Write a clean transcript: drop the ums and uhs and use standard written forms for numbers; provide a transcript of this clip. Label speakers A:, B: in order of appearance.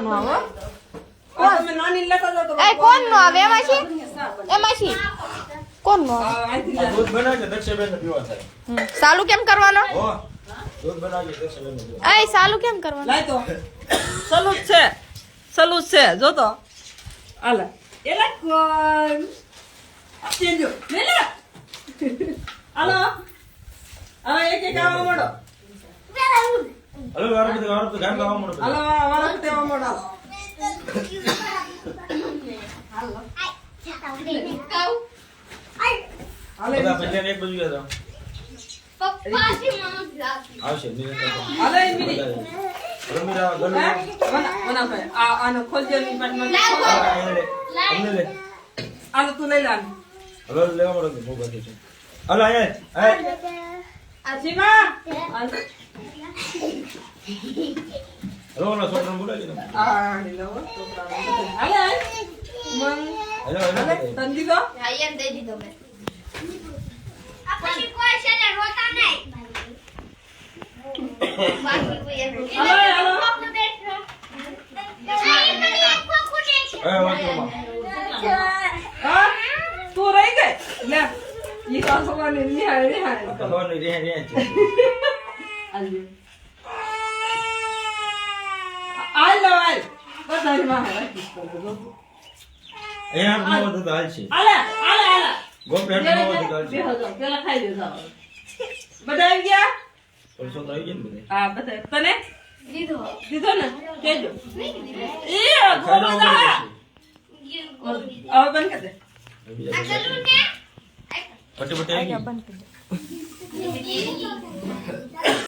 A: નો આવો
B: તમે નાની લેતા જાવ તો
A: એ કોણ નો આવે એમાંથી કોણ નો આવે
C: દૂધ બનાવજો દક્ષાબેન ને પીવા થાય
A: સાલું કેમ કરવાનો
C: હો દૂધ બનાવજો દક્ષાબેન ને પીવા
A: એ સાલું કેમ કરવાનો
B: લાય તો સલુજ છે જો તો આલે એલા કોણ ચેન્જો લે લે હાલો હવે એક આવવા મળો
C: હલો વારો તો ગામ ગાવા મળો
B: હાલો વારો તેવા મળો
C: બધા પંજાબ એક બાજુ ગયા આવશે
B: હાલે મિની
C: રમીરા ગલો
B: બના ભાઈ આનો ખોલજો ની પાટમાં
C: અમને લે
B: આલો તું લઈ લે આનો
C: હલો લેવા મળો તો બહુ છે હલો આય
B: આજીમા
C: હલો ઓલા છોકરાને બોલાવી દે
B: આ લો હાલે મન
C: હલો
B: તંદી દો
A: આયન દઈ દીધો મેં
D: પછી કોઈ છે ને રોતા નહીં બાકી કોઈ એમ
B: હાલો
D: કોકનો બેઠો કોકનો છે
C: એ વાતમાં
B: હા તું રહી ગઈ લે ઈ તો સવાને નિહાળ
C: હલો ને રે છે
B: આલ્યો આલો આલ બધાની માં રાખી
C: અહીંયા નો તો હાલ છે
B: આલે
C: ગોપે નો તો હાલ છે
B: પેલા ખાઈ દે જાવ બધા આવી ગયા
C: પરસો તો આવી ગયા ને બધે
B: હા બધા તને દીધો ને કેજો એ
C: ખાડો
B: ગોબા
C: ઉભો
B: હવે બંધ કર દે
C: પટે પટે આવી ગઈ
A: બંધ કરી દો